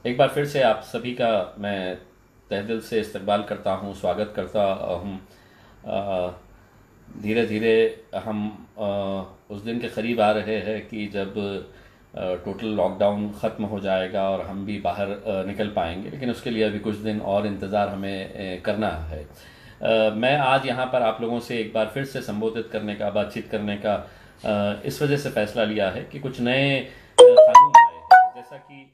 एक बार फिर से आप सभी का मैं तहे दिल से इस्तकबाल करता हूँ, स्वागत करता हूँ। धीरे धीरे हम उस दिन के करीब आ रहे हैं कि जब टोटल लॉकडाउन ख़त्म हो जाएगा और हम भी बाहर निकल पाएंगे, लेकिन उसके लिए अभी कुछ दिन और इंतज़ार हमें करना है। मैं आज यहाँ पर आप लोगों से एक बार फिर से संबोधित करने का, बातचीत करने का इस वजह से फ़ैसला लिया है कि कुछ नए कानून आए हैं। जैसा कि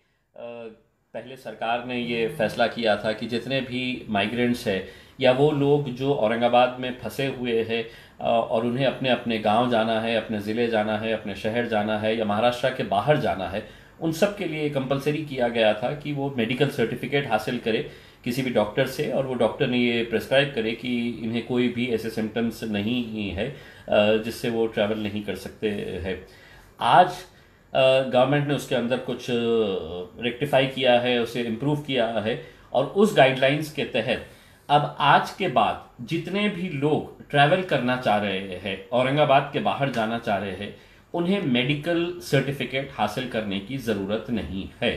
पहले सरकार ने ये फैसला किया था कि जितने भी माइग्रेंट्स हैं या वो लोग जो औरंगाबाद में फंसे हुए हैं और उन्हें अपने अपने गांव जाना है, अपने ज़िले जाना है, अपने शहर जाना है या महाराष्ट्र के बाहर जाना है, उन सब के लिए कंपलसरी किया गया था कि वो मेडिकल सर्टिफिकेट हासिल करे किसी भी डॉक्टर से, और वो डॉक्टर ने ये प्रेस्क्राइब करे कि इन्हें कोई भी ऐसे सिम्टम्स नहीं है जिससे वो ट्रैवल नहीं कर सकते हैं। आज गवर्नमेंट ने उसके अंदर कुछ रेक्टिफाई किया है, उसे इम्प्रूव किया है, और उस गाइडलाइंस के तहत अब आज के बाद जितने भी लोग ट्रैवल करना चाह रहे हैं, औरंगाबाद के बाहर जाना चाह रहे हैं, उन्हें मेडिकल सर्टिफिकेट हासिल करने की ज़रूरत नहीं है।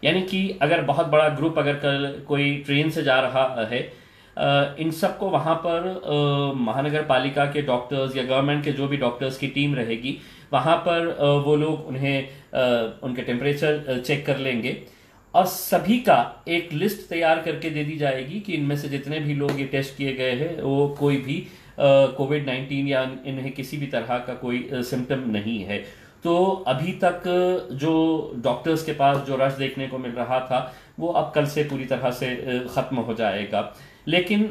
यानी कि अगर बहुत बड़ा ग्रुप अगर कल कोई ट्रेन से जा रहा है, इन सबको वहाँ पर महानगर पालिका के डॉक्टर्स या गवर्नमेंट के जो भी डॉक्टर्स की टीम रहेगी, वहाँ पर वो लोग उन्हें उनके टेम्परेचर चेक कर लेंगे और सभी का एक लिस्ट तैयार करके दे दी जाएगी कि इनमें से जितने भी लोग ये टेस्ट किए गए हैं वो कोई भी कोविड-19 या इन्हें किसी भी तरह का कोई सिम्टम नहीं है। तो अभी तक जो डॉक्टर्स के पास जो रश देखने को मिल रहा था वो अब कल से पूरी तरह से ख़त्म हो जाएगा। लेकिन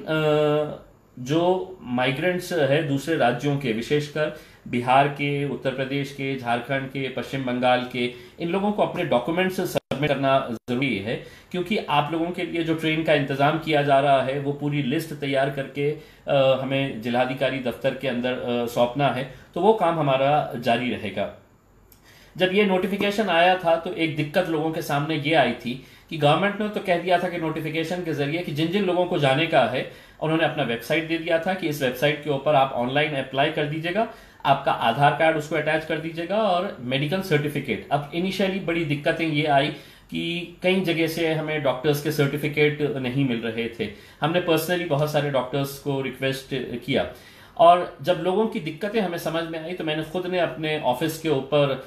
जो माइग्रेंट्स है दूसरे राज्यों के, विशेषकर बिहार के, उत्तर प्रदेश के, झारखंड के, पश्चिम बंगाल के, इन लोगों को अपने डॉक्यूमेंट्स सबमिट करना ज़रूरी है, क्योंकि आप लोगों के लिए जो ट्रेन का इंतज़ाम किया जा रहा है वो पूरी लिस्ट तैयार करके हमें जिलाधिकारी दफ्तर के अंदर सौंपना है। तो वो काम हमारा जारी रहेगा। जब ये नोटिफिकेशन आया था तो एक दिक्कत लोगों के सामने ये आई थी कि गवर्नमेंट ने तो कह दिया था कि नोटिफिकेशन के जरिए कि जिन जिन लोगों को जाने का है, उन्होंने अपना वेबसाइट दे दिया था कि इस वेबसाइट के ऊपर आप ऑनलाइन अप्लाई कर दीजिएगा, आपका आधार कार्ड उसको अटैच कर दीजिएगा और मेडिकल सर्टिफिकेट। अब इनिशियली बड़ी दिक्कतें ये आई कि कई जगह से हमें डॉक्टर्स के सर्टिफिकेट नहीं मिल रहे थे। हमने पर्सनली बहुत सारे डॉक्टर्स को रिक्वेस्ट किया, और जब लोगों की दिक्कतें हमें समझ में आई तो मैंने खुद ने अपने ऑफिस के ऊपर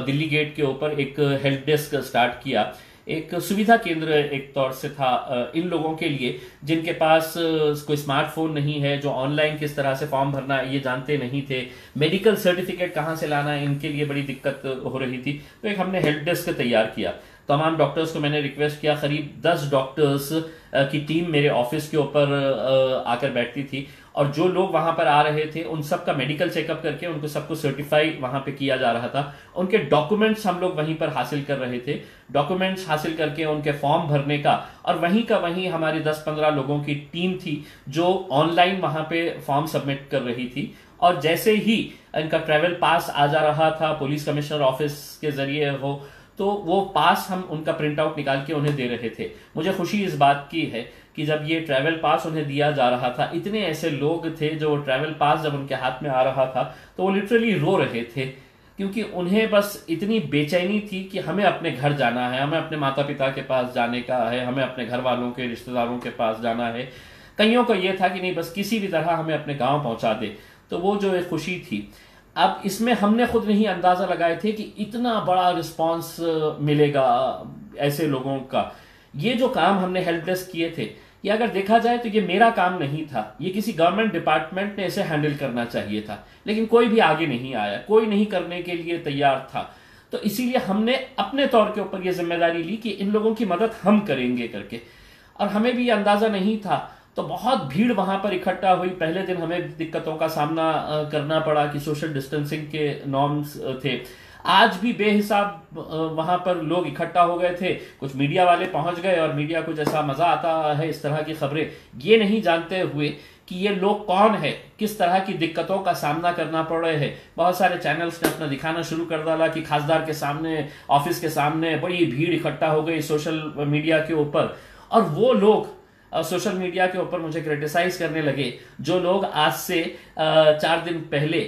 दिल्ली गेट के ऊपर एक हेल्प डेस्क स्टार्ट किया। एक सुविधा केंद्र एक तौर से था इन लोगों के लिए जिनके पास कोई स्मार्टफोन नहीं है, जो ऑनलाइन किस तरह से फॉर्म भरना है ये जानते नहीं थे, मेडिकल सर्टिफिकेट कहाँ से लाना है इनके लिए बड़ी दिक्कत हो रही थी। तो एक हमने हेल्प डेस्क तैयार किया। तमाम डॉक्टर्स को मैंने रिक्वेस्ट किया, करीब 10 डॉक्टर्स की टीम मेरे ऑफिस के ऊपर आकर बैठती थी, और जो लोग वहां पर आ रहे थे उन सब का मेडिकल चेकअप करके उनको सबको सर्टिफाई वहां पे किया जा रहा था। उनके डॉक्यूमेंट्स हम लोग वहीं पर हासिल कर रहे थे, डॉक्यूमेंट्स हासिल करके उनके फॉर्म भरने का, और वहीं का वहीं हमारी 10-15 लोगों की टीम थी जो ऑनलाइन वहां पे फॉर्म सबमिट कर रही थी। और जैसे ही इनका ट्रैवल पास आ जा रहा था पुलिस कमिश्नर ऑफिस के जरिए हो, तो वो पास हम उनका प्रिंट आउट निकाल के उन्हें दे रहे थे। मुझे खुशी इस बात की है कि जब ये ट्रैवल पास उन्हें दिया जा रहा था, इतने ऐसे लोग थे जो ट्रैवल पास जब उनके हाथ में आ रहा था तो वो लिटरली रो रहे थे, क्योंकि उन्हें बस इतनी बेचैनी थी कि हमें अपने घर जाना है, हमें अपने माता पिता के पास जाने का है, हमें अपने घर वालों के, रिश्तेदारों के पास जाना है। कईयों को ये था कि नहीं, बस किसी भी तरह हमें अपने गाँव पहुंचा दे। तो वो जो एक खुशी थी, अब इसमें हमने खुद नहीं अंदाजा लगाए थे कि इतना बड़ा रिस्पांस मिलेगा ऐसे लोगों का। ये जो काम हमने हेल्प डेस्क किए थे, ये अगर देखा जाए तो ये मेरा काम नहीं था, ये किसी गवर्नमेंट डिपार्टमेंट ने इसे हैंडल करना चाहिए था, लेकिन कोई भी आगे नहीं आया, कोई नहीं करने के लिए तैयार था। तो इसीलिए हमने अपने तौर के ऊपर ये जिम्मेदारी ली कि इन लोगों की मदद हम करेंगे करके। और हमें भी ये अंदाजा नहीं था, तो बहुत भीड़ वहां पर इकट्ठा हुई। पहले दिन हमें दिक्कतों का सामना करना पड़ा कि सोशल डिस्टेंसिंग के नॉर्म्स थे। आज भी बेहिसाब वहां पर लोग इकट्ठा हो गए थे। कुछ मीडिया वाले पहुंच गए और मीडिया को जैसा मजा आता है इस तरह की खबरें, ये नहीं जानते हुए कि ये लोग कौन है, किस तरह की दिक्कतों का सामना करना पड़ रहे हैं। बहुत सारे चैनल्स ने अपना दिखाना शुरू कर डाला कि खासदार के सामने, ऑफिस के सामने बड़ी भीड़ इकट्ठा हो गई सोशल मीडिया के ऊपर। और वो लोग सोशल मीडिया के ऊपर मुझे क्रिटिसाइज करने लगे जो लोग आज से 4 दिन पहले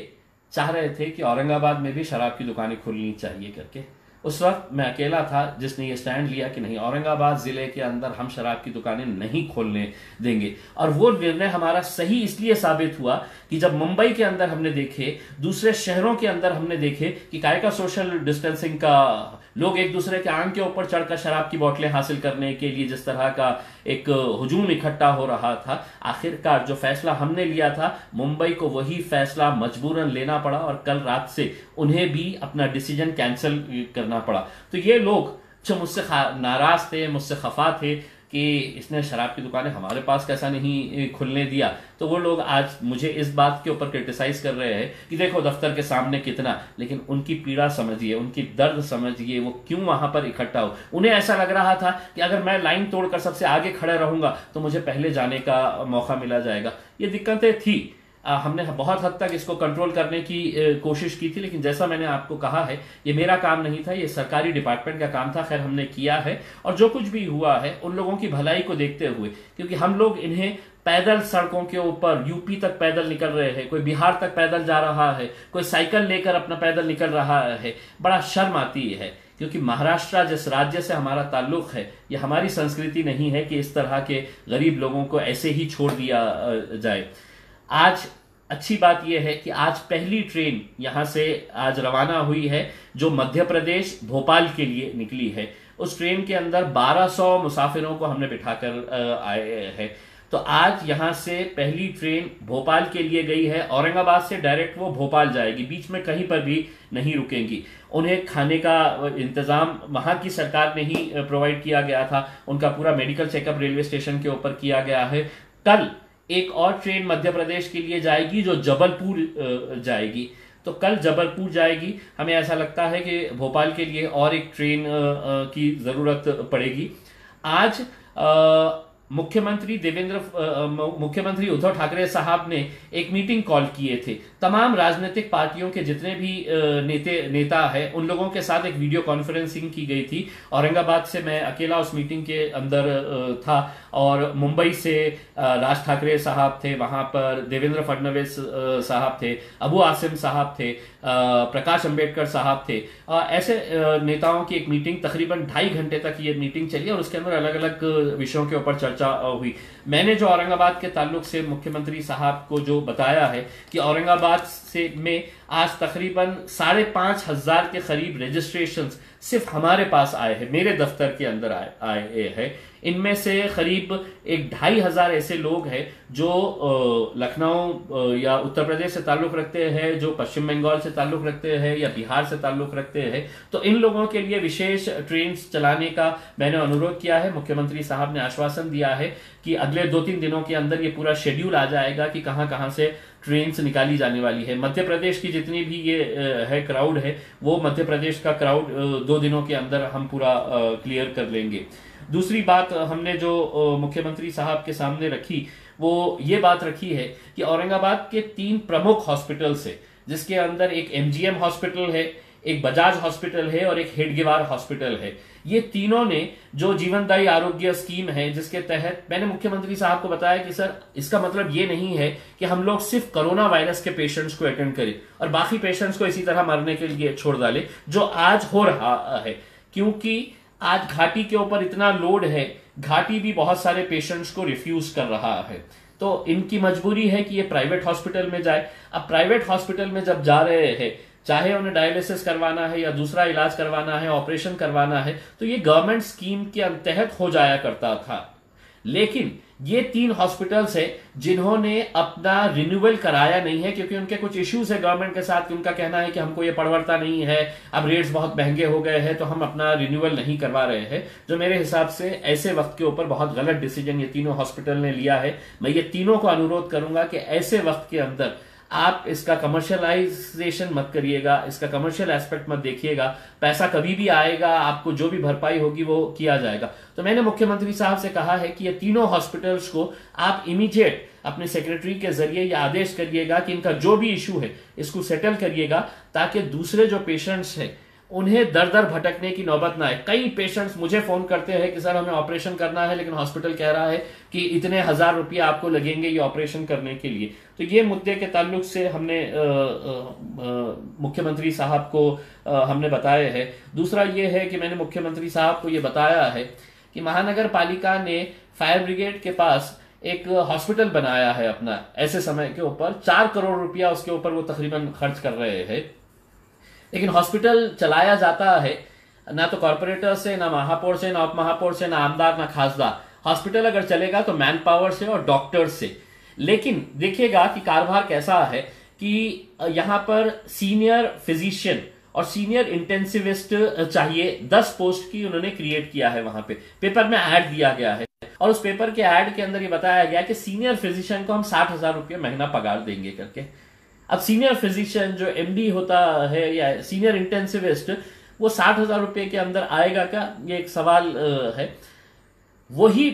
चाह रहे थे कि औरंगाबाद में भी शराब की दुकानें खुलनी चाहिए करके। उस वक्त मैं अकेला था जिसने ये स्टैंड लिया कि नहीं, औरंगाबाद जिले के अंदर हम शराब की दुकानें नहीं खोलने देंगे। और वो निर्णय हमारा सही इसलिए साबित हुआ कि जब मुंबई के अंदर हमने देखे, दूसरे शहरों के अंदर हमने देखे कि काय का सोशल डिस्टेंसिंग का, लोग एक दूसरे के आंग के ऊपर चढ़कर शराब की बोतलें हासिल करने के लिए जिस तरह का एक हुजूम इकट्ठा हो रहा था, आखिरकार जो फैसला हमने लिया था, मुंबई को वही फैसला मजबूरन लेना पड़ा और कल रात से उन्हें भी अपना डिसीजन कैंसिल करना पड़ा। तो ये लोग जो मुझसे नाराज थे, मुझसे खफा थे कि इसने शराब की दुकानें हमारे पास कैसा नहीं खुलने दिया, तो वो लोग आज मुझे इस बात के ऊपर क्रिटिसाइज कर रहे हैं कि देखो दफ्तर के सामने कितना, लेकिन उनकी पीड़ा समझिए, उनकी दर्द समझिए, वो क्यों वहां पर इकट्ठा हो। उन्हें ऐसा लग रहा था कि अगर मैं लाइन तोड़कर सबसे आगे खड़े रहूंगा तो मुझे पहले जाने का मौका मिला जाएगा। ये दिक्कतें थी, हमने बहुत हद तक इसको कंट्रोल करने की कोशिश की थी, लेकिन जैसा मैंने आपको कहा है, ये मेरा काम नहीं था, ये सरकारी डिपार्टमेंट का काम था। खैर हमने किया है, और जो कुछ भी हुआ है उन लोगों की भलाई को देखते हुए, क्योंकि हम लोग इन्हें पैदल सड़कों के ऊपर यूपी तक पैदल निकल रहे हैं, कोई बिहार तक पैदल जा रहा है, कोई साइकिल लेकर अपना पैदल निकल रहा है, बड़ा शर्म आती है। क्योंकि महाराष्ट्र जिस राज्य से हमारा ताल्लुक है, ये हमारी संस्कृति नहीं है कि इस तरह के गरीब लोगों को ऐसे ही छोड़ दिया जाए। आज अच्छी बात यह है कि आज पहली ट्रेन यहां से आज रवाना हुई है जो मध्य प्रदेश भोपाल के लिए निकली है। उस ट्रेन के अंदर 1200 मुसाफिरों को हमने बिठाकर आए हैं। तो आज यहां से पहली ट्रेन भोपाल के लिए गई है, औरंगाबाद से डायरेक्ट वो भोपाल जाएगी, बीच में कहीं पर भी नहीं रुकेंगी। उन्हें खाने का इंतजाम वहां की सरकार ने ही प्रोवाइड किया गया था, उनका पूरा मेडिकल चेकअप रेलवे स्टेशन के ऊपर किया गया है। कल एक और ट्रेन मध्य प्रदेश के लिए जाएगी जो जबलपुर जाएगी, तो कल जबलपुर जाएगी। हमें ऐसा लगता है कि भोपाल के लिए और एक ट्रेन की जरूरत पड़ेगी। आज मुख्यमंत्री उद्धव ठाकरे साहब ने एक मीटिंग कॉल किए थे, तमाम राजनीतिक पार्टियों के जितने भी नेता है उन लोगों के साथ एक वीडियो कॉन्फ्रेंसिंग की गई थी। औरंगाबाद से मैं अकेला उस मीटिंग के अंदर था, और मुंबई से राज ठाकरे साहब थे, वहां पर देवेंद्र फडणवीस साहब थे, अबू आसिम साहब थे, प्रकाश अंबेडकर साहब थे। ऐसे नेताओं की एक मीटिंग तकरीबन 2.5 घंटे तक ये मीटिंग चली, और उसके अंदर अलग अलग विषयों के ऊपर चर्चा हुई। मैंने जो औरंगाबाद के ताल्लुक से मुख्यमंत्री साहब को जो बताया है कि औरंगाबाद से में आज तकरीबन 5,500 के करीब रजिस्ट्रेशन सिर्फ हमारे पास आए हैं, मेरे दफ्तर के अंदर आए हैं। इनमें से करीब 2,500 ऐसे लोग हैं जो लखनऊ या उत्तर प्रदेश से ताल्लुक रखते हैं, जो पश्चिम बंगाल से ताल्लुक रखते हैं या बिहार से ताल्लुक रखते हैं। तो इन लोगों के लिए विशेष ट्रेन चलाने का मैंने अनुरोध किया है। मुख्यमंत्री साहब ने आश्वासन दिया है कि अगले 2-3 दिनों के अंदर ये पूरा शेड्यूल आ जाएगा कि कहां कहां से ट्रेन निकाली जाने वाली है। मध्य प्रदेश की जितनी भी ये है क्राउड है, वो मध्य प्रदेश का क्राउड 2 दिनों के अंदर हम पूरा क्लियर कर लेंगे। दूसरी बात हमने जो मुख्यमंत्री साहब के सामने रखी, वो ये बात रखी है कि औरंगाबाद के 3 प्रमुख हॉस्पिटल्स है, जिसके अंदर एक MGM हॉस्पिटल है, एक बजाज हॉस्पिटल है और एक हेडगेवार हॉस्पिटल है। ये तीनों ने जो जीवनदायी आरोग्य स्कीम है, जिसके तहत मैंने मुख्यमंत्री साहब को बताया कि सर इसका मतलब ये नहीं है कि हम लोग सिर्फ कोरोना वायरस के पेशेंट्स को अटेंड करें और बाकी पेशेंट्स को इसी तरह मरने के लिए छोड़ डालें, जो आज हो रहा है। क्योंकि आज घाटी के ऊपर इतना लोड है, घाटी भी बहुत सारे पेशेंट्स को रिफ्यूज कर रहा है, तो इनकी मजबूरी है कि ये प्राइवेट हॉस्पिटल में जाए। अब प्राइवेट हॉस्पिटल में जब जा रहे हैं, चाहे उन्हें डायलिसिस करवाना है या दूसरा इलाज करवाना है, ऑपरेशन करवाना है, तो ये गवर्नमेंट स्कीम के तहत हो जाया करता था। लेकिन ये 3 हॉस्पिटल्स है जिन्होंने अपना रिन्यूअल कराया नहीं है, क्योंकि उनके कुछ इश्यूज है गवर्नमेंट के साथ। उनका कहना है कि हमको ये पड़ता नहीं है, अब रेट्स बहुत महंगे हो गए हैं, तो हम अपना रिन्यूअल नहीं करवा रहे हैं। जो मेरे हिसाब से ऐसे वक्त के ऊपर बहुत गलत डिसीजन ये तीनों हॉस्पिटल ने लिया है। मैं ये तीनों को अनुरोध करूंगा कि ऐसे वक्त के अंदर आप इसका कमर्शियलाइजेशन मत करिएगा, इसका कमर्शियल एस्पेक्ट मत देखिएगा। पैसा कभी भी आएगा, आपको जो भी भरपाई होगी वो किया जाएगा। तो मैंने मुख्यमंत्री साहब से कहा है कि ये तीनों हॉस्पिटल्स को आप इमीडिएट अपने सेक्रेटरी के जरिए ये आदेश करिएगा कि इनका जो भी इशू है इसको सेटल करिएगा, ताकि दूसरे जो पेशेंट्स हैं उन्हें दर दर भटकने की नौबत ना आए। कई पेशेंट्स मुझे फोन करते हैं कि सर हमें ऑपरेशन करना है, लेकिन हॉस्पिटल कह रहा है कि इतने हजार रुपया आपको लगेंगे ये ऑपरेशन करने के लिए। तो ये मुद्दे के ताल्लुक से हमने मुख्यमंत्री साहब को हमने बताया है। दूसरा ये है कि मैंने मुख्यमंत्री साहब को ये बताया है कि महानगर पालिका ने फायर ब्रिगेड के पास एक हॉस्पिटल बनाया है अपना, ऐसे समय के ऊपर 4 करोड़ रुपया उसके ऊपर वो तकरीबन खर्च कर रहे हैं, लेकिन हॉस्पिटल चलाया जाता है ना तो कॉर्पोरेटर से, ना महापौर से, ना उप महापौर से, ना आमदार, ना खासदार। हॉस्पिटल अगर चलेगा तो मैन पावर से और डॉक्टर से। लेकिन देखिएगा कि कारभार कैसा है कि यहां पर सीनियर फिजिशियन और सीनियर इंटेंसिविस्ट चाहिए, 10 पोस्ट की उन्होंने क्रिएट किया है। वहां पे पेपर में ऐड दिया गया है और उस पेपर के ऐड के अंदर ये बताया गया कि सीनियर फिजिशियन को हम 60,000 रुपये महीना पगार देंगे करके। अब सीनियर फिजिशियन जो एमडी होता है या सीनियर इंटेंसिविस्ट, वो 60,000 रुपये के अंदर आएगा क्या, ये एक सवाल है। वही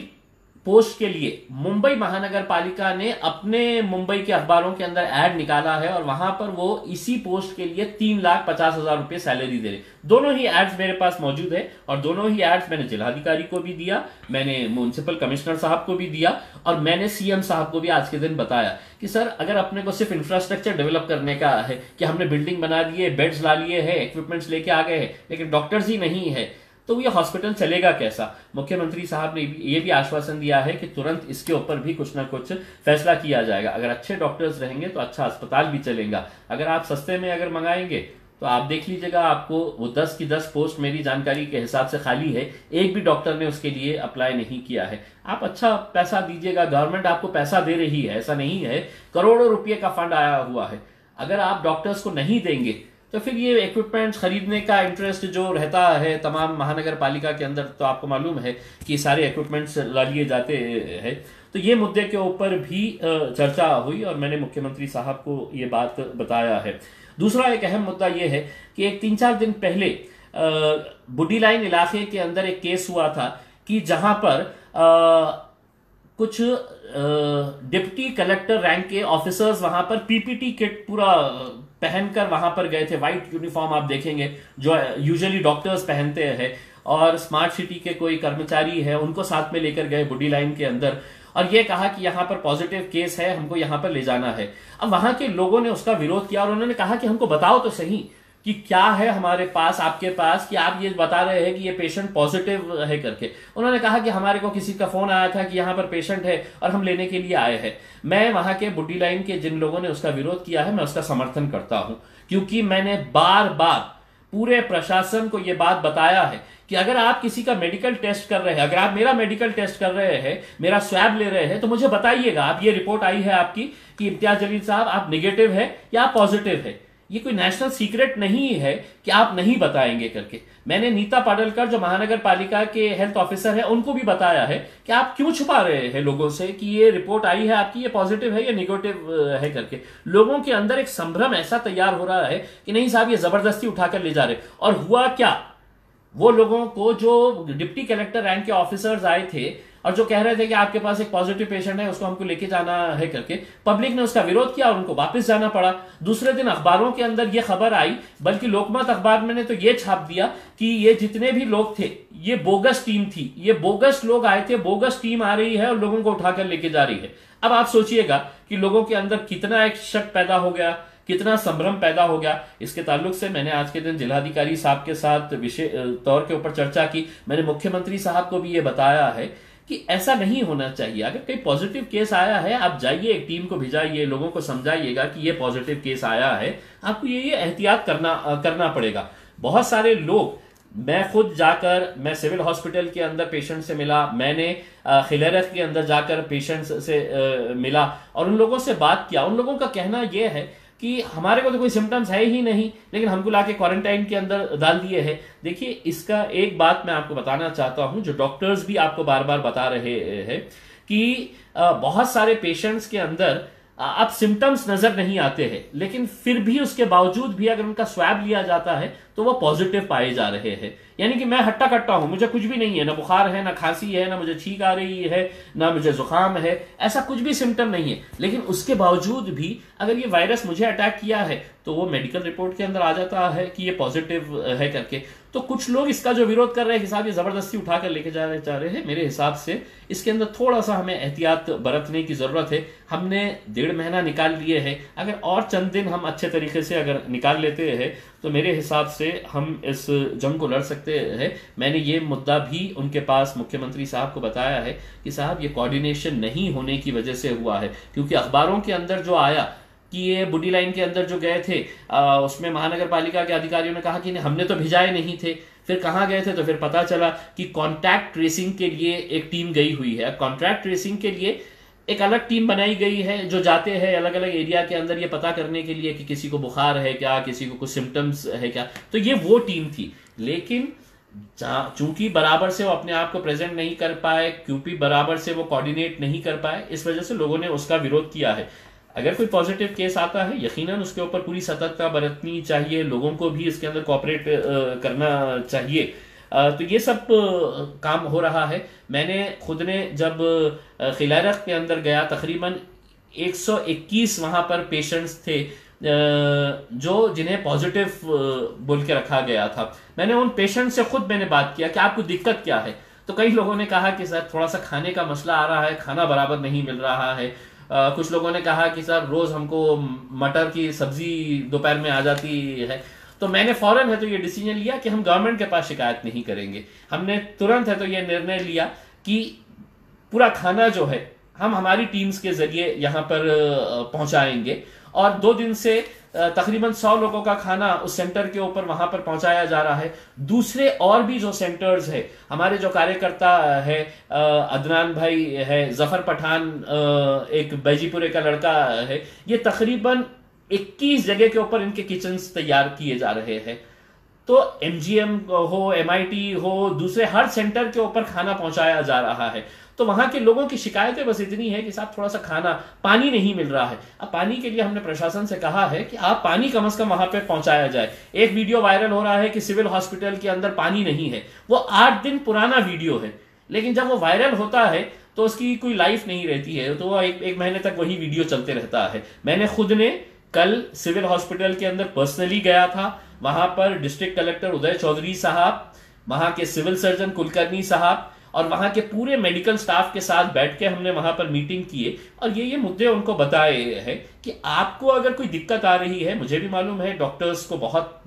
पोस्ट के लिए मुंबई महानगर पालिका ने अपने मुंबई के अखबारों के अंदर ऐड निकाला है और वहां पर वो इसी पोस्ट के लिए 3,50,000 रुपये सैलरी दे रहे। दोनों ही एड्स मेरे पास मौजूद है और दोनों ही एड्स मैंने जिलाधिकारी को भी दिया, मैंने म्युनिसिपल कमिश्नर साहब को भी दिया और मैंने सीएम साहब को भी आज के दिन बताया कि सर अगर अपने को सिर्फ इंफ्रास्ट्रक्चर डेवलप करने का है कि हमने बिल्डिंग बना दी है, बेड्स ला लिए हैं, इक्विपमेंट्स लेके आ गए हैं, लेकिन डॉक्टर्स ही नहीं है, तो ये हॉस्पिटल चलेगा कैसा। मुख्यमंत्री साहब ने ये भी आश्वासन दिया है कि तुरंत इसके ऊपर भी कुछ ना कुछ फैसला किया जाएगा। अगर अच्छे डॉक्टर्स रहेंगे तो अच्छा अस्पताल भी चलेगा। अगर आप सस्ते में अगर मंगाएंगे तो आप देख लीजिएगा, आपको वो 10 की 10 पोस्ट मेरी जानकारी के हिसाब से खाली है, एक भी डॉक्टर ने उसके लिए अप्लाई नहीं किया है। आप अच्छा पैसा दीजिएगा, गवर्नमेंट आपको पैसा दे रही है, ऐसा नहीं है, करोड़ों रुपये का फंड आया हुआ है। अगर आप डॉक्टर्स को नहीं देंगे तो फिर ये इक्विपमेंट्स खरीदने का इंटरेस्ट जो रहता है तमाम महानगर पालिका के अंदर, तो आपको मालूम है कि सारे इक्विपमेंट्स ला लिए जाते हैं। तो ये मुद्दे के ऊपर भी चर्चा हुई और मैंने मुख्यमंत्री साहब को ये बात बताया है। दूसरा एक अहम मुद्दा ये है कि एक 3-4 दिन पहले बुड्डी लाइन इलाके के अंदर एक केस हुआ था कि जहां पर कुछ डिप्टी कलेक्टर रैंक के ऑफिसर्स वहां पर पीपीटी किट पूरा पहनकर वहां पर गए थे। व्हाइट यूनिफॉर्म आप देखेंगे जो यूजुअली डॉक्टर्स पहनते हैं, और स्मार्ट सिटी के कोई कर्मचारी है उनको साथ में लेकर गए बुड्डी लाइन के अंदर और ये कहा कि यहां पर पॉजिटिव केस है, हमको यहां पर ले जाना है। अब वहां के लोगों ने उसका विरोध किया और उन्होंने कहा कि हमको बताओ तो सही कि क्या है हमारे पास, आपके पास, कि आप ये बता रहे हैं कि ये पेशेंट पॉजिटिव है करके। उन्होंने कहा कि हमारे को किसी का फोन आया था कि यहाँ पर पेशेंट है और हम लेने के लिए आए हैं। मैं वहां के बुड्डी लाइन के जिन लोगों ने उसका विरोध किया है मैं उसका समर्थन करता हूं, क्योंकि मैंने बार बार पूरे प्रशासन को यह बात बताया है कि अगर आप किसी का मेडिकल टेस्ट कर रहे हैं, अगर आप मेरा मेडिकल टेस्ट कर रहे हैं, मेरा स्वैब ले रहे हैं, तो मुझे बताइएगा, आप ये रिपोर्ट आई है आपकी कि इम्तियाज जलील साहब आप निगेटिव है या आप पॉजिटिव है। ये कोई नेशनल सीक्रेट नहीं है कि आप नहीं बताएंगे करके। मैंने नीता पाडलकर जो महानगर पालिका के हेल्थ ऑफिसर है उनको भी बताया है कि आप क्यों छुपा रहे हैं लोगों से कि ये रिपोर्ट आई है आपकी, ये पॉजिटिव है या निगेटिव है करके। लोगों के अंदर एक संभ्रम ऐसा तैयार हो रहा है कि नहीं साहब ये जबरदस्ती उठाकर ले जा रहे। और हुआ क्या, वो लोगों को जो डिप्टी कलेक्टर रैंक के ऑफिसर्स आए थे और जो कह रहे थे कि आपके पास एक पॉजिटिव पेशेंट है, उसको हमको लेके जाना है करके, पब्लिक ने उसका विरोध किया और उनको वापस जाना पड़ा। दूसरे दिन अखबारों के अंदर ये खबर आई, बल्कि लोकमत अखबार में ने तो ये छाप दिया कि ये जितने भी लोग थे ये बोगस टीम थी, ये बोगस लोग आए थे, बोगस टीम आ रही है और लोगों को उठाकर लेके जा रही है। अब आप सोचिएगा कि लोगों के अंदर कितना एक शक पैदा हो गया, कितना संभ्रम पैदा हो गया। इसके ताल्लुक से मैंने आज के दिन जिलाधिकारी साहब के साथ विशेष तौर के ऊपर चर्चा की। मैंने मुख्यमंत्री साहब को भी ये बताया है कि ऐसा नहीं होना चाहिए। अगर कोई पॉजिटिव केस आया है, आप जाइए, एक टीम को भिजाइए, लोगों को समझाइएगा कि ये पॉजिटिव केस आया है, आपको ये एहतियात करना पड़ेगा। बहुत सारे लोग, मैं खुद जाकर, मैं सिविल हॉस्पिटल के अंदर पेशेंट से मिला, मैंने खिलेरत के अंदर जाकर पेशेंट्स से मिला और उन लोगों से बात किया। उन लोगों का कहना यह है कि हमारे को तो कोई सिम्टम्स है ही नहीं, लेकिन हमको लाके क्वारंटाइन के अंदर डाल दिए हैं। देखिए, इसका एक बात मैं आपको बताना चाहता हूं, जो डॉक्टर्स भी आपको बार बार बता रहे हैं कि बहुत सारे पेशेंट्स के अंदर अब सिम्टम्स नजर नहीं आते हैं, लेकिन फिर भी उसके बावजूद भी अगर उनका स्वैब लिया जाता है तो वो पॉजिटिव पाए जा रहे हैं। यानी कि मैं हट्टा कट्टा हूं, मुझे कुछ भी नहीं है, ना बुखार है, ना खांसी है, ना मुझे छींक आ रही है, ना मुझे जुकाम है, ऐसा कुछ भी सिम्टम नहीं है, लेकिन उसके बावजूद भी अगर ये वायरस मुझे अटैक किया है तो वो मेडिकल रिपोर्ट के अंदर आ जाता है कि ये पॉजिटिव है करके। तो कुछ लोग इसका जो विरोध कर रहे हैं कि साहब ये जबरदस्ती उठाकर लेके जा रहे हैं, मेरे हिसाब से इसके अंदर थोड़ा सा हमें एहतियात बरतने की जरूरत है। हमने 1.5 महीना निकाल लिए है, अगर और चंद दिन हम अच्छे तरीके से अगर निकाल लेते हैं तो मेरे हिसाब से हम इस जंग को लड़ सकते हैं। मैंने ये मुद्दा भी उनके पास मुख्यमंत्री साहब को बताया है कि साहब ये कोऑर्डिनेशन नहीं होने की वजह से हुआ है, क्योंकि अखबारों के अंदर जो आया कि ये बुड्डी लाइन के अंदर जो गए थे उसमें महानगर पालिका के अधिकारियों ने कहा कि नहीं, हमने तो भिजाए नहीं थे। फिर कहाँ गए थे तो फिर पता चला कि कॉन्टैक्ट ट्रेसिंग के लिए एक टीम गई हुई है। कॉन्टैक्ट ट्रेसिंग के लिए एक अलग टीम बनाई गई है जो जाते हैं अलग अलग एरिया के अंदर ये पता करने के लिए कि किसी को बुखार है क्या, किसी को कुछ सिम्टम्स है क्या। तो ये वो टीम थी, लेकिन चूंकि बराबर से वो अपने आप को प्रेजेंट नहीं कर पाए, क्योंकि बराबर से वो कोऑर्डिनेट नहीं कर पाए, इस वजह से लोगों ने उसका विरोध किया है। अगर कोई पॉजिटिव केस आता है, यकीनन उसके ऊपर पूरी सतर्कता बरतनी चाहिए, लोगों को भी इसके अंदर कोऑपरेट करना चाहिए। तो ये सब काम हो रहा है। मैंने खुद ने जब खिलारत के अंदर गया, तकरीबन 121 वहां पर पेशेंट्स थे जो जिन्हें पॉजिटिव बोल के रखा गया था। मैंने उन पेशेंट से खुद मैंने बात किया कि आपको दिक्कत क्या है। तो कई लोगों ने कहा कि सर थोड़ा सा खाने का मसला आ रहा है, खाना बराबर नहीं मिल रहा है। कुछ लोगों ने कहा कि सर रोज हमको मटर की सब्जी दोपहर में आ जाती है। तो मैंने फौरन है तो ये डिसीजन लिया कि हम गवर्नमेंट के पास शिकायत नहीं करेंगे। हमने तुरंत है तो ये निर्णय लिया कि पूरा खाना जो है हम हमारी टीम्स के जरिए यहाँ पर पहुंचाएंगे, और 2 दिन से तकरीबन 100 लोगों का खाना उस सेंटर के ऊपर वहां पर पहुंचाया जा रहा है। दूसरे और भी जो सेंटर्स है, हमारे जो कार्यकर्ता है, अदनान भाई है, जफर पठान एक बैजीपुरे का लड़का है, ये तकरीबन 21 जगह के ऊपर इनके किचन्स तैयार किए जा रहे हैं। तो एमजीएम हो, एमआईटी हो, दूसरे हर सेंटर के ऊपर खाना पहुंचाया जा रहा है। तो वहां के लोगों की शिकायतें बस इतनी है कि साहब थोड़ा सा खाना, पानी नहीं मिल रहा है। अब पानी के लिए हमने प्रशासन से कहा है कि आप पानी कम से कम वहां पे पहुंचाया जाए। एक वीडियो वायरल हो रहा है कि सिविल हॉस्पिटल के अंदर पानी नहीं है, वो 8 दिन पुराना वीडियो है, लेकिन जब वो वायरल होता है तो उसकी कोई लाइफ नहीं रहती है, तो वो एक महीने तक वही वीडियो चलते रहता है। मैंने खुद ने कल सिविल हॉस्पिटल के अंदर पर्सनली गया था, वहां पर डिस्ट्रिक्ट कलेक्टर उदय चौधरी साहब, वहां के सिविल सर्जन कुलकर्णी साहब और वहां के पूरे मेडिकल स्टाफ के साथ बैठ के हमने वहां पर मीटिंग किए और ये मुद्दे उनको बताए हैं कि आपको अगर कोई दिक्कत आ रही है, मुझे भी मालूम है डॉक्टर्स को बहुत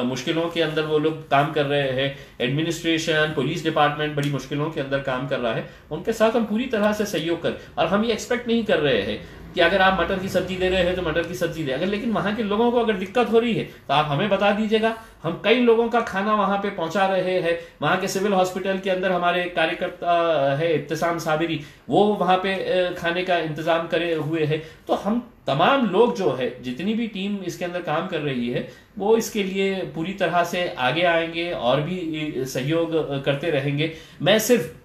मुश्किलों के अंदर वो लोग काम कर रहे हैं, एडमिनिस्ट्रेशन, पुलिस डिपार्टमेंट बड़ी मुश्किलों के अंदर काम कर रहा है, उनके साथ हम पूरी तरह से सहयोग कर, और हम ये एक्सपेक्ट नहीं कर रहे हैं कि अगर आप मटर की सब्जी दे रहे हैं तो मटर की सब्जी दे, अगर लेकिन वहां के लोगों को अगर दिक्कत हो रही है तो आप हमें बता दीजिएगा। हम कई लोगों का खाना वहां पे पहुंचा रहे हैं। वहां के सिविल हॉस्पिटल के अंदर हमारे कार्यकर्ता है इब्तिसाम साबिरी, वो वहां पे खाने का इंतजाम करे हुए है। तो हम तमाम लोग जो है, जितनी भी टीम इसके अंदर काम कर रही है, वो इसके लिए पूरी तरह से आगे आएंगे और भी सहयोग करते रहेंगे। मैं सिर्फ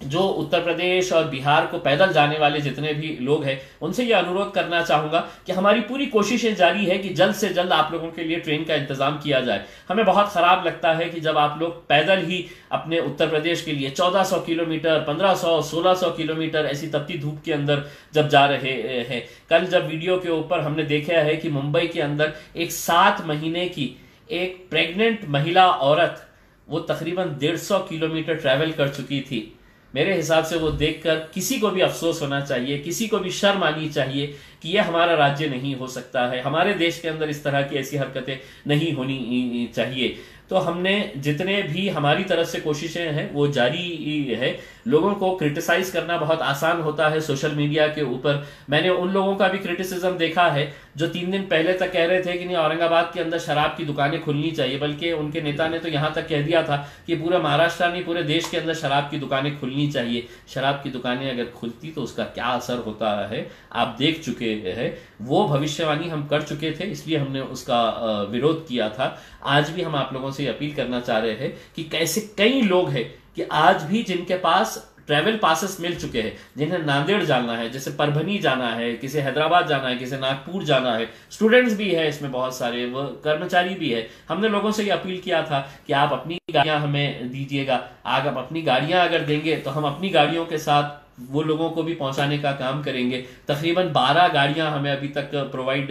जो उत्तर प्रदेश और बिहार को पैदल जाने वाले जितने भी लोग हैं उनसे ये अनुरोध करना चाहूंगा कि हमारी पूरी कोशिशें जारी है कि जल्द से जल्द आप लोगों के लिए ट्रेन का इंतजाम किया जाए। हमें बहुत खराब लगता है कि जब आप लोग पैदल ही अपने उत्तर प्रदेश के लिए 1400 किलोमीटर, 1500, 1600 किलोमीटर ऐसी तपती धूप के अंदर जब जा रहे हैं। कल जब वीडियो के ऊपर हमने देखा है कि मुंबई के अंदर एक 7 महीने की एक प्रेग्नेंट महिला औरत, वो तकरीबन 150 किलोमीटर ट्रैवल कर चुकी थी। मेरे हिसाब से वो देखकर किसी को भी अफसोस होना चाहिए, किसी को भी शर्म आनी चाहिए कि यह हमारा राज्य नहीं हो सकता है, हमारे देश के अंदर इस तरह की ऐसी हरकतें नहीं होनी चाहिए। तो हमने जितने भी हमारी तरफ से कोशिशें हैं वो जारी है। लोगों को क्रिटिसाइज करना बहुत आसान होता है सोशल मीडिया के ऊपर। मैंने उन लोगों का भी क्रिटिसिज्म देखा है जो 3 दिन पहले तक कह रहे थे कि नहीं औरंगाबाद के अंदर शराब की दुकानें खुलनी चाहिए, बल्कि उनके नेता ने तो यहाँ तक कह दिया था कि पूरा महाराष्ट्र नहीं पूरे देश के अंदर शराब की दुकानें खुलनी चाहिए। शराब की दुकानें अगर खुलती तो उसका क्या असर होता है आप देख चुके हैं। वो भविष्यवाणी हम कर चुके थे, इसलिए हमने उसका विरोध किया था। आज भी हम आप लोगों से अपील करना चाह रहे हैं कि कैसे कई लोग हैं कि आज भी जिनके पास ट्रैवल पासेस मिल चुके हैं, जिन्हें नांदेड़ जाना है, जैसे परभनी जाना है, किसे हैदराबाद जाना है, किसे नागपुर जाना है, स्टूडेंट्स भी है इसमें बहुत सारे, वो कर्मचारी भी है। हमने लोगों से ये अपील किया था कि आप अपनी गाड़ियां हमें दीजिएगा। आग आप अपनी गाड़ियां अगर देंगे तो हम अपनी गाड़ियों के साथ वो लोगों को भी पहुंचाने का काम करेंगे। तकरीबन 12 गाड़ियां हमें अभी तक प्रोवाइड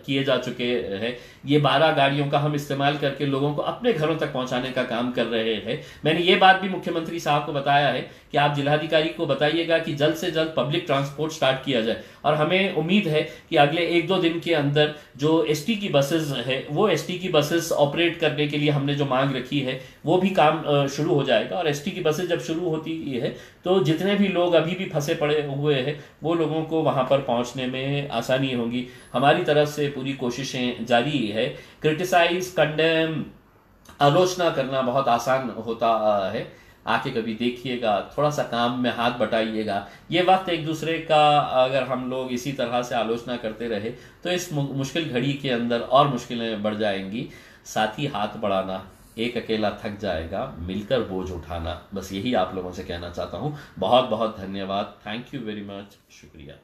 किए जा चुके हैं। ये 12 गाड़ियों का हम इस्तेमाल करके लोगों को अपने घरों तक पहुंचाने का काम कर रहे हैं। मैंने ये बात भी मुख्यमंत्री साहब को बताया है कि आप जिलाधिकारी को बताइएगा कि जल्द से जल्द पब्लिक ट्रांसपोर्ट स्टार्ट किया जाए, और हमें उम्मीद है कि अगले 1-2 दिन के अंदर जो एसटी की बसेस है, वो एसटी की बसेस ऑपरेट करने के लिए हमने जो मांग रखी है वो भी काम शुरू हो जाएगा। और एसटी की बसेस जब शुरू होती है तो जितने भी लोग अभी भी फंसे पड़े हुए हैं वो लोगों को वहां पर पहुंचने में आसानी होगी। हमारी तरफ से पूरी कोशिशें जारी है। क्रिटिसाइज, कंडेम, आलोचना करना बहुत आसान होता है। आके कभी देखिएगा, थोड़ा सा काम में हाथ बटाइएगा। ये वक्त एक दूसरे का अगर हम लोग इसी तरह से आलोचना करते रहे तो इस मुश्किल घड़ी के अंदर और मुश्किलें बढ़ जाएंगी। साथ ही हाथ बढ़ाना, एक अकेला थक जाएगा, मिलकर बोझ उठाना, बस यही आप लोगों से कहना चाहता हूँ। बहुत बहुत धन्यवाद। Thank you very much. शुक्रिया।